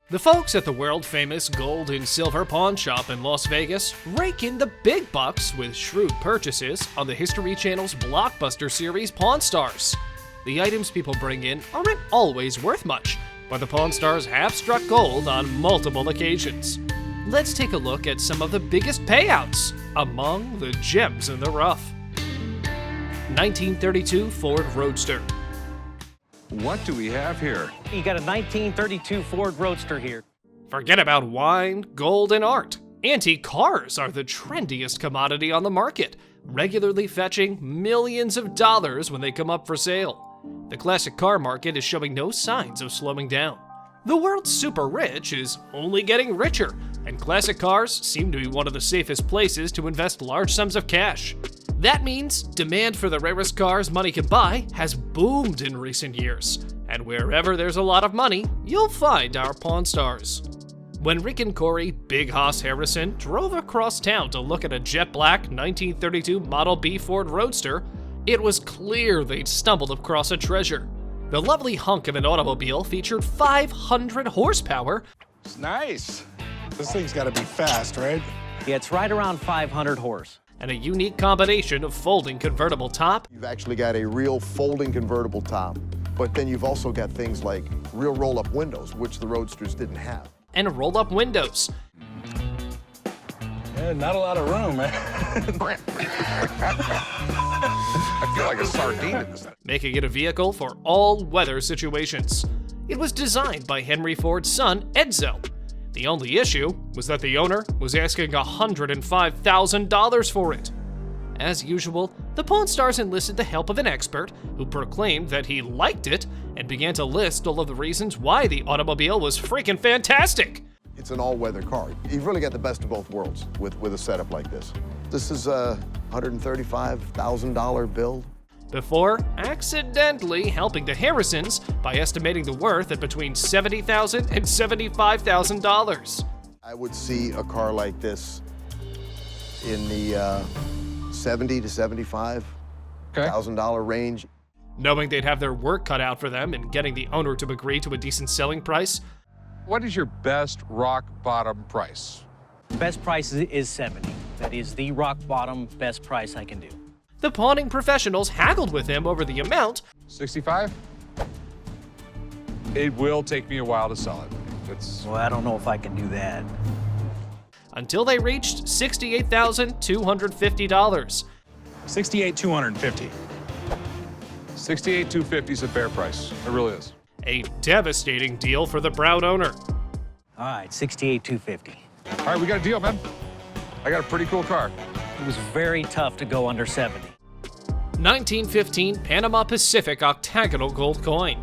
The folks at the world-famous gold and silver pawn shop in Las Vegas rake in the big bucks with shrewd purchases on the History Channel's blockbuster series Pawn Stars. The items people bring in aren't always worth much, but the Pawn Stars have struck gold on multiple occasions. Let's take a look at some of the biggest payouts among the gems in the rough. 1932 Ford Roadster. What do we have here? You got a 1932 Ford Roadster here. Forget about wine, gold, and art. Antique cars are the trendiest commodity on the market, regularly fetching millions of dollars when they come up for sale. The classic car market is showing no signs of slowing down. The world's super rich is only getting richer, and classic cars seem to be one of the safest places to invest large sums of cash. That means demand for the rarest cars money can buy has boomed in recent years, and wherever there's a lot of money, you'll find our Pawn Stars. When Rick and Corey Big Hoss Harrison drove across town to look at a jet black 1932 Model B Ford Roadster, it was clear they'd stumbled across a treasure. The lovely hunk of an automobile featured 500 horsepower. It's nice. This thing's gotta be fast, right? Yeah, it's right around 500 horse. And a unique combination of folding convertible top. You've actually got a real folding convertible top, but then you've also got things like real roll-up windows, which the Roadsters didn't have. And roll-up windows. Yeah, not a lot of room, man. I feel like a sardine in this thing. Making it a vehicle for all weather situations. It was designed by Henry Ford's son, Edzo. The only issue was that the owner was asking $105,000 for it. As usual, the Pawn Stars enlisted the help of an expert who proclaimed that he liked it and began to list all of the reasons why the automobile was freaking fantastic. It's an all-weather car. You've really got the best of both worlds with a setup like this. This is a $135,000 build. Before accidentally helping the Harrisons by estimating the worth at between $70,000 and $75,000. I would see a car like this in the $70,000 to $75,000 range. Knowing they'd have their work cut out for them in getting the owner to agree to a decent selling price. What is your best rock bottom price? Best price is 70. That is the rock bottom best price I can do. The pawning professionals haggled with him over the amount. 65? It will take me a while to sell it. Well, I don't know if I can do that. Until they reached $68,250. $68,250. $68,250 is a fair price. It really is. A devastating deal for the proud owner. All right, $68,250. All right, we got a deal, man. I got a pretty cool car. It was very tough to go under 70. 1915 Panama Pacific octagonal gold coin.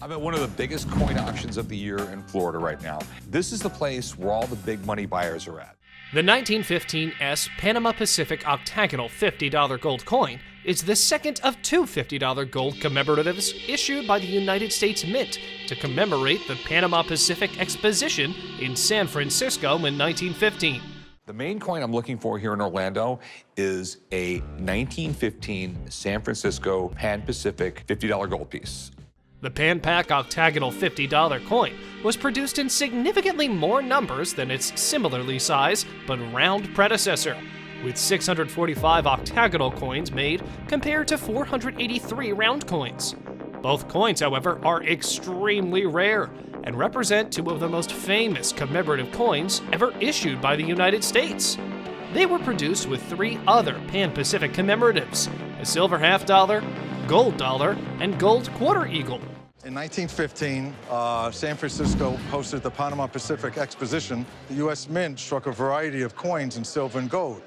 I'm at one of the biggest coin auctions of the year in Florida right now. This is the place where all the big money buyers are at. The 1915 S Panama Pacific octagonal $50 gold coin is the second of two $50 gold commemoratives issued by the United States Mint to commemorate the Panama Pacific Exposition in San Francisco in 1915. The main coin I'm looking for here in Orlando is a 1915 San Francisco Pan Pacific $50 gold piece. The Pan Pac octagonal $50 coin was produced in significantly more numbers than its similarly sized but round predecessor, with 645 octagonal coins made compared to 483 round coins. Both coins, however, are extremely rare and represent two of the most famous commemorative coins ever issued by the United States. They were produced with three other Pan-Pacific commemoratives: a silver half dollar, gold dollar, and gold quarter eagle. In 1915, San Francisco hosted the Panama Pacific Exposition. The U.S. Mint struck a variety of coins in silver and gold.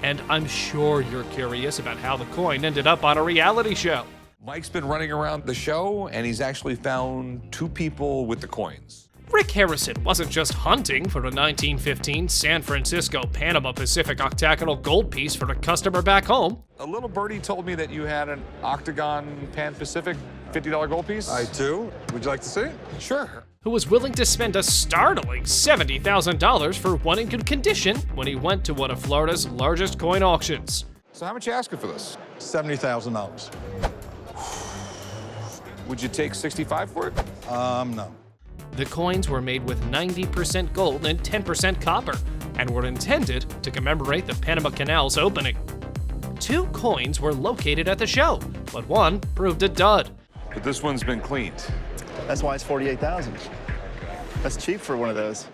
And I'm sure you're curious about how the coin ended up on a reality show. Mike's been running around the show, and he's actually found two people with the coins. Rick Harrison wasn't just hunting for a 1915 San Francisco Panama Pacific octagonal gold piece for a customer back home. A little birdie told me that you had an octagon Pan Pacific $50 gold piece. I do. Would you like to see it? Sure. Who was willing to spend a startling $70,000 for one in good condition when he went to one of Florida's largest coin auctions. So how much you asking for this? $70,000. Would you take 65 for it? No. The coins were made with 90% gold and 10% copper, and were intended to commemorate the Panama Canal's opening. 2 coins were located at the show, but one proved a dud. But this one's been cleaned. That's why it's 48,000. That's cheap for one of those.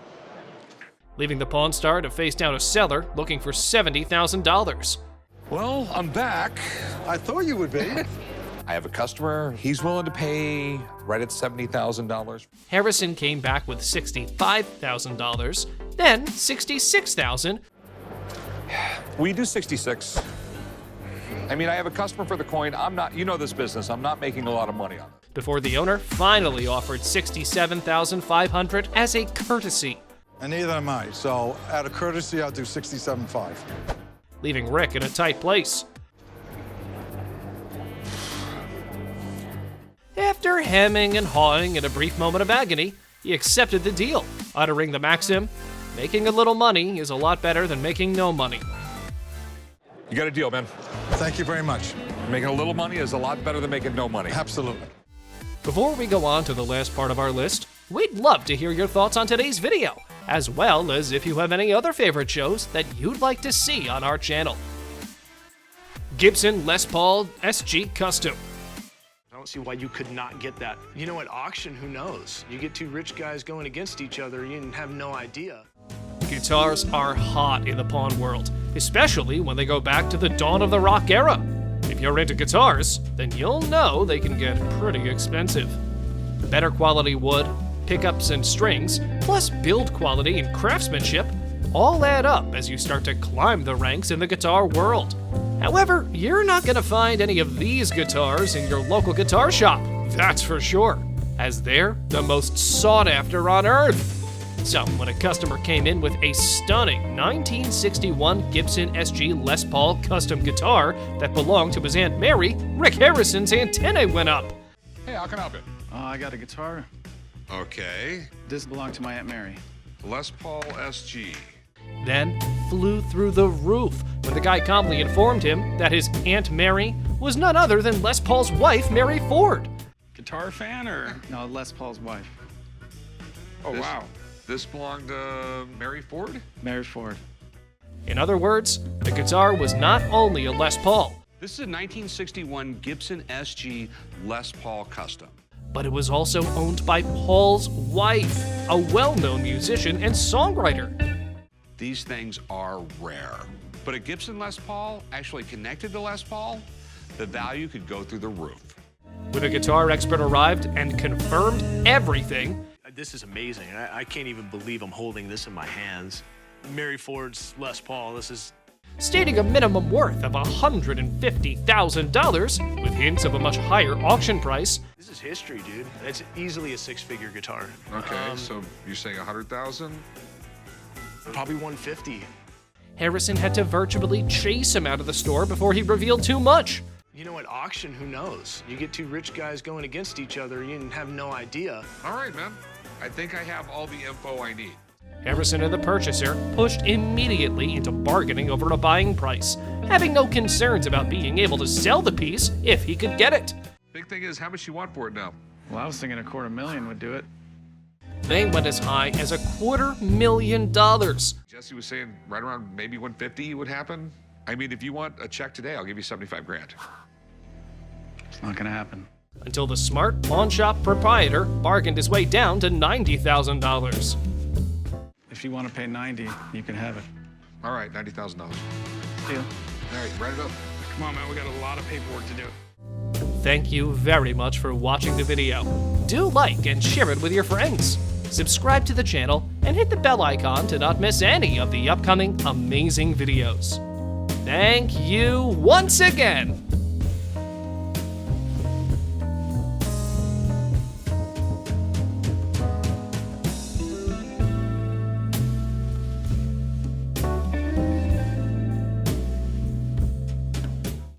Leaving the Pawn Star to face down a seller looking for $70,000. Well, I'm back. I thought you would be. I have a customer. He's willing to pay right at $70,000. Harrison came back with $65,000, then $66,000. We do 66. I mean, I have a customer for the coin. I'm not, you know this business, I'm not making a lot of money on it. Before the owner finally offered $67,500 as a courtesy, And neither am I. So out of courtesy, I'll do 67.5. leaving Rick in a tight place. After hemming and hawing in a brief moment of agony, he accepted the deal, uttering the maxim, "Making a little money is a lot better than making no money." You got a deal, man. Thank you very much. Making a little money is a lot better than making no money. Absolutely. Before we go on to the last part of our list, we'd love to hear your thoughts on today's video, as well as if you have any other favorite shows that you'd like to see on our channel. Gibson Les Paul SG Custom. I don't see why you could not get that. You know, at auction, who knows? You get 2 rich guys going against each other, you have no idea. Guitars are hot in the pawn world, especially when they go back to the dawn of the rock era. If you're into guitars, then you'll know they can get pretty expensive. Better quality wood, pickups and strings, plus build quality and craftsmanship all add up as you start to climb the ranks in the guitar world. However, you're not going to find any of these guitars in your local guitar shop, that's for sure, as they're the most sought after on earth. So, when a customer came in with a stunning 1961 Gibson SG Les Paul custom guitar that belonged to his Aunt Mary, Rick Harrison's antennae went up. Hey, how can I help you? I got a guitar. Okay. This belonged to my Aunt Mary. Les Paul SG. Then flew through the roof when the guy calmly informed him that his Aunt Mary was none other than Les Paul's wife, Mary Ford. Guitar fan or? No, Les Paul's wife. Oh, wow. This belonged to Mary Ford? Mary Ford. In other words, the guitar was not only a Les Paul, This is a 1961 Gibson SG Les Paul Custom. but it was also owned by Paul's wife, a well-known musician and songwriter. These things are rare. But a Gibson Les Paul actually connected to Les Paul, the value could go through the roof. When a guitar expert arrived and confirmed everything, This is amazing. I can't even believe I'm holding this in my hands. Mary Ford's Les Paul, this is... stating a minimum worth of $150,000 with hints of a much higher auction price, This is history, dude. It's easily a 6-figure guitar. Okay, so you're saying 100,000? Probably 150. Harrison had to virtually chase him out of the store before he revealed too much. You know, at auction, who knows? You get 2 rich guys going against each other, you have no idea. All right, man. I think I have all the info I need. Harrison and the purchaser pushed immediately into bargaining over a buying price, having no concerns about being able to sell the piece if he could get it. Big thing is, how much you want for it now? Well, I was thinking $250,000 would do it. They went as high as $250,000. Jesse was saying right around maybe 150 would happen. I mean, if you want a check today, I'll give you 75 grand. It's not gonna happen. Until the smart pawn shop proprietor bargained his way down to $90,000. If you want to pay 90, you can have it. All right, $90,000. Deal. All right, write it up. Come on, man. We got a lot of paperwork to do. Thank you very much for watching the video. Do like and share it with your friends. Subscribe to the channel and hit the bell icon to not miss any of the upcoming amazing videos. Thank you once again.